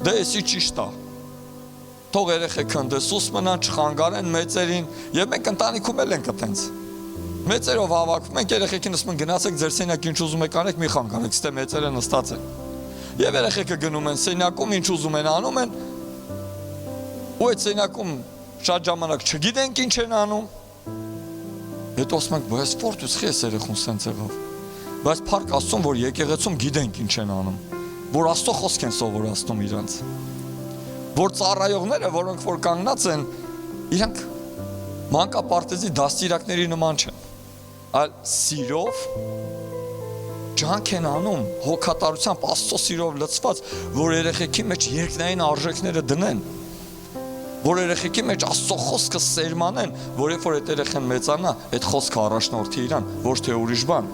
դե էսի ճիշտ է։ Թող երեխեքը դեսուս մնան, չխանգարեն մեծերին, եւ մենք ընտանիքում էլ ենք այդպես։ Մեծերով հավաքվում ենք, երեխեքին ասում են գնացեք ձեր սենյակ ինչ ուզում եք անեք, մի խանգարեք, ստե մեծերը նստած են։ Եվ երեխեքը գնում են սենյակում, ինչ ուզում են անում են։ Ու այդ սենյակում շատ ժամանակ չգիտենք ինչ են անում։ Հետո ասում ենք, բայց սպորտուց խես երեխուն սենց եղավ։ Բայց փառք Աստծուն, որ եկեղեցում գիտենք ինչ են անում, որ Աստծո խոսք են սովորացնում իրանց։ Որ ծառայողները, որոնք որ կանգնած են, իրանք մանկապարտեզի դաստիարակների նման չեն, այլ սիրով ջանք են անում, հոգատարությամբ Աստծո սիրով լցված, որ երեխեքի մեջ երկնային արժեքները դնեն, որ երեխեքի մեջ Աստծո խոսքը սերմանեն, որ երբ որ այդ երեխան մեծանա, այդ խոսքը առաջնորդի իրան, ոչ թե ուրիշ բան։